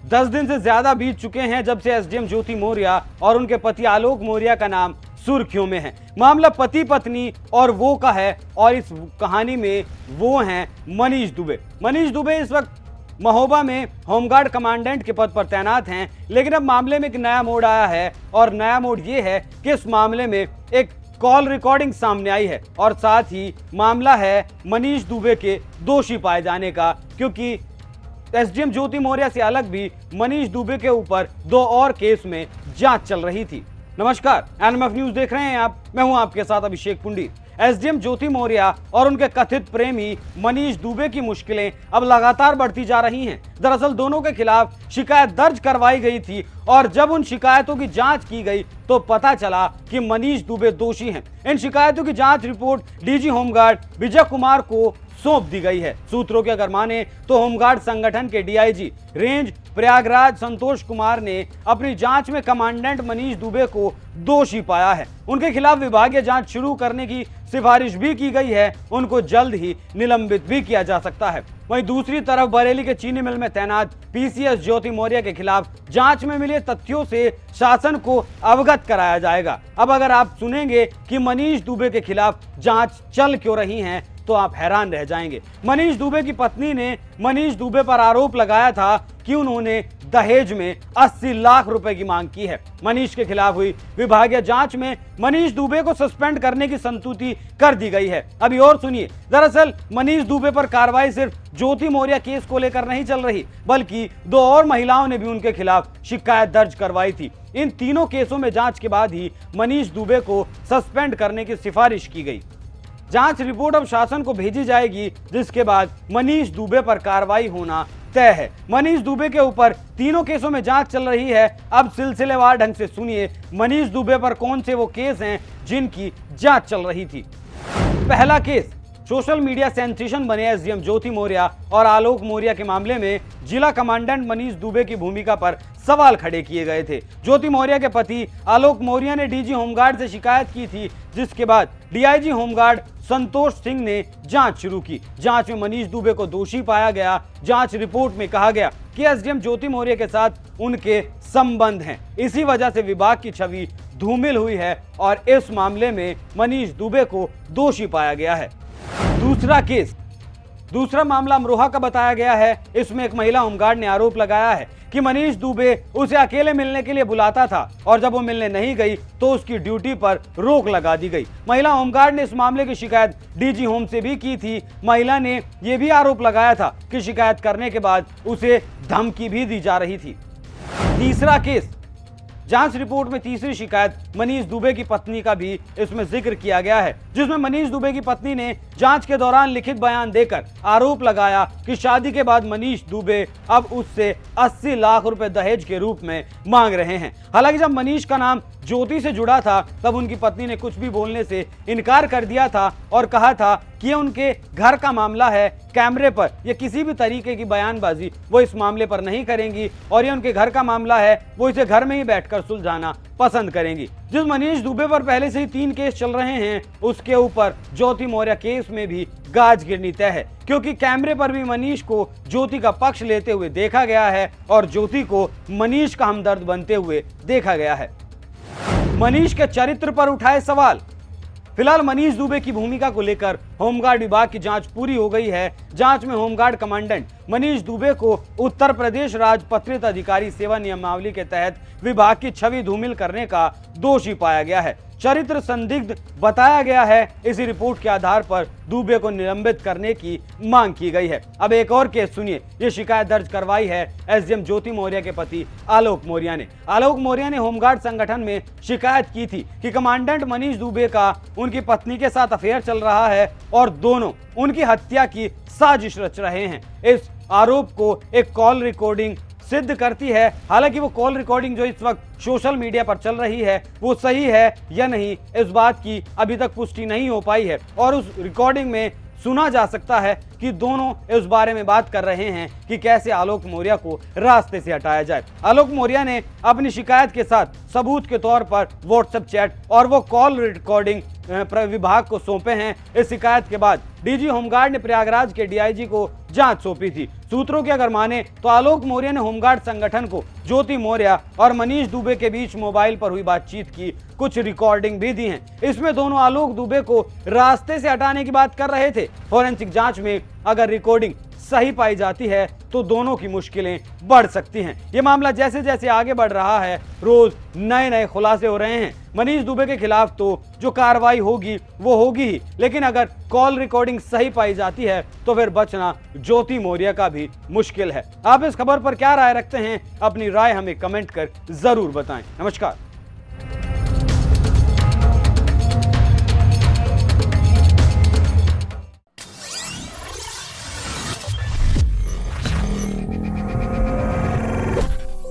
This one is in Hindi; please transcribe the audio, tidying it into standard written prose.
10 दिन से ज्यादा बीत चुके हैं जब से एसडीएम ज्योति मौर्य और उनके पति आलोक मौर्य का नाम सुर्खियों में है। मामला पति पत्नी और वो का है और इस कहानी में वो हैं मनीष दुबे। मनीष दुबे इस वक्त महोबा में होमगार्ड कमांडेंट के पद पर तैनात हैं, लेकिन अब मामले में एक नया मोड़ आया है और नया मोड़ ये है कि इस मामले में एक कॉल रिकॉर्डिंग सामने आई है और साथ ही मामला है मनीष दुबे के दोषी पाए जाने का, क्योंकि एसडीएम ज्योति मौर्य से अलग भी मनीष दुबे के ऊपर 2 और केस में जांच चल रही थी। नमस्कार, एनएमएफ न्यूज देख रहे हैं आप, मैं हूं आपके साथ अभिषेक पुंडी। एसडीएम ज्योति मौर्य और उनके कथित प्रेमी मनीष दुबे की मुश्किलें अब लगातार बढ़ती जा रही हैं। दरअसल दोनों के खिलाफ शिकायत दर्ज करवाई गई थी और जब उन शिकायतों की जांच की गई तो पता चला कि मनीष दुबे दोषी हैं। इन शिकायतों की जांच report DG home guard Vijay Kumar को सौंप दी गई है। सूत्रों के अगर माने तो होमगार्ड संगठन के डीआईजी रेंज प्रयागराज संतोष कुमार ने अपनी जांच में कमांडेंट मनीष दुबे को दोषी पाया है। उनके खिलाफ विभागीय जांच शुरू करने की सिफारिश भी की गई है। उनको जल्द ही निलंबित भी किया जा सकता है। वहीं दूसरी तरफ बरेली के चीनी मिल में तैनात पीसीएस ज्योति मौर्य के खिलाफ जांच में मिले तथ्यों से शासन को अवगत कराया जाएगा। अब अगर आप सुनेंगे कि मनीष दुबे के खिलाफ जांच चल क्यों रही है तो आप हैरान रह जाएंगे। मनीष दुबे की पत्नी ने मनीष दुबे पर आरोप लगाया था कि उन्होंने दहेज में 80 लाख रुपए की मांग की है। मनीष के खिलाफ हुई विभागीय जांच में मनीष दुबे को सस्पेंड करने की संस्तुति कर दी गई है। अभी और सुनिए, दरअसल मनीष दुबे पर कार्रवाई सिर्फ ज्योति मौर्य केस को लेकर नहीं चल रही, बल्कि 2 और महिलाओं ने भी उनके खिलाफ शिकायत दर्ज करवाई थी। इन तीनों केसों में जांच के बाद ही मनीष दुबे को सस्पेंड करने की सिफारिश की गई। जांच रिपोर्ट अब शासन को भेजी जाएगी, जिसके बाद मनीष दुबे पर कार्रवाई होना तय है। मनीष दुबे के ऊपर तीनों केसों में जांच चल रही है। अब सिलसिलेवार ढंग से सुनिए मनीष दुबे पर कौन से वो केस हैं जिनकी जांच चल रही थी। पहला केस, सोशल मीडिया सेंसेशन बने एसडीएम ज्योति मौर्य और आलोक मौर्य के मामले में जिला कमांडेंट मनीष दुबे की भूमिका पर सवाल खड़े किए गए थे। ज्योति मौर्य के पति आलोक मौर्य ने डीजी होमगार्ड से शिकायत की थी, जिसके बाद डीआईजी होमगार्ड संतोष सिंह ने जांच शुरू की। जांच में मनीष दुबे को दोषी पाया गया। जांच रिपोर्ट में कहा गया कि एसडीएम ज्योति मौर्य के साथ उनके संबंध हैं। इसी वजह से विभाग की छवि धूमिल हुई है और इस मामले में मनीष दुबे को दोषी पाया गया है। दूसरा केस, दूसरा मामला अमरोहा का बताया गया है। इसमें एक महिला होमगार्ड ने आरोप लगाया है कि मनीष दुबे उसे अकेले मिलने के लिए बुलाता था और जब वो मिलने नहीं गई तो उसकी ड्यूटी पर रोक लगा दी गई। महिला होमगार्ड ने इस मामले की शिकायत डीजी होम से भी की थी। महिला ने यह भी आरोप लगाया था कि शिकायत करने के बाद उसे धमकी भी दी जा रही थी। तीसरा केस, जांच रिपोर्ट में तीसरी शिकायत मनीष दुबे की पत्नी का भी इसमें जिक्र किया गया है, जिसमें मनीष दुबे की पत्नी ने जांच के दौरान लिखित बयान देकर आरोप लगाया कि शादी के बाद मनीष दुबे अब उससे 80 लाख रुपए दहेज के रूप में मांग रहे हैं। हालांकि जब मनीष का नाम ज्योति से जुड़ा था तब उनकी पत्नी ने कुछ भी बोलने से इनकार कर दिया था और कहा था कि ये उनके घर का मामला है, कैमरे पर या किसी भी तरीके की बयानबाजी वो इस मामले पर नहीं करेंगी और ये उनके घर का मामला है, वो इसे घर में ही बैठकर सुलझाना पसंद करेंगी। जिस मनीष दुबे पर पहले से ही 3 केस चल रहे हैं, उसके ऊपर ज्योति मौर्य केस में भी गाज गिरनी तय है, क्योंकि कैमरे पर भी मनीष को ज्योति का पक्ष लेते हुए देखा गया है और ज्योति को मनीष का हमदर्द बनते हुए देखा गया है। मनीष के चरित्र पर उठाए सवाल। फिलहाल मनीष दुबे की भूमिका को लेकर होमगार्ड विभाग की जांच पूरी हो गई है। जांच में होमगार्ड कमांडेंट मनीष दुबे को उत्तर प्रदेश राजपत्रित अधिकारी सेवा नियमावली के तहत विभाग की छवि धूमिल करने का दोषी पाया गया है। चरित्र संदिग्ध बताया गया है। इसी रिपोर्ट के आधार पर दुबे को निलंबित करने की मांग की गई है। अब एक और केस सुनिए। ये शिकायत दर्ज करवाई है एसडीएम ज्योति मौर्य के पति आलोक मौर्य ने। आलोक मौर्य ने होमगार्ड संगठन में शिकायत की थी कि कमांडेंट मनीष दुबे का उनकी पत्नी के साथ अफेयर चल रहा है और दोनों उनकी हत्या की साजिश रच रहे हैं। इस आरोप को एक कॉल रिकॉर्डिंग सिद्ध करती है। हालांकि वो कॉल रिकॉर्डिंग जो इस वक्त सोशल मीडिया पर चल रही है वो सही है या नहीं, इस बात की अभी तक पुष्टि नहीं हो पाई है और उस रिकॉर्डिंग में सुना जा सकता है कि दोनों इस बारे में बात कर रहे हैं कि कैसे आलोक मौर्य को रास्ते से हटाया जाए। आलोक मौर्य ने अपनी शिकायत के साथ सबूत के तौर पर व्हाट्सएप चैट और वो कॉल रिकॉर्डिंग विभाग को सौंपे हैं। इस शिकायत के बाद डीजी होमगार्ड ने प्रयागराज के डीआईजी को जांच सौंपी थी। सूत्रों की अगर माने तो आलोक मौर्य ने होमगार्ड संगठन को ज्योति मौर्य और मनीष दुबे के बीच मोबाइल पर हुई बातचीत की कुछ रिकॉर्डिंग भी दी हैं। इसमें दोनों आलोक दुबे को रास्ते से हटाने की बात कर रहे थे। फोरेंसिक जांच में अगर रिकॉर्डिंग सही पाई जाती है तो दोनों की मुश्किलें बढ़ सकती हैं। यह मामला जैसे जैसे आगे बढ़ रहा है, रोज नए नए खुलासे हो रहे हैं। मनीष दुबे के खिलाफ तो जो कार्रवाई होगी वो होगी ही, लेकिन अगर कॉल रिकॉर्डिंग सही पाई जाती है तो फिर बचना ज्योति मौर्य का भी मुश्किल है। आप इस खबर पर क्या राय रखते हैं? अपनी राय हमें कमेंट कर जरूर बताएं। नमस्कार।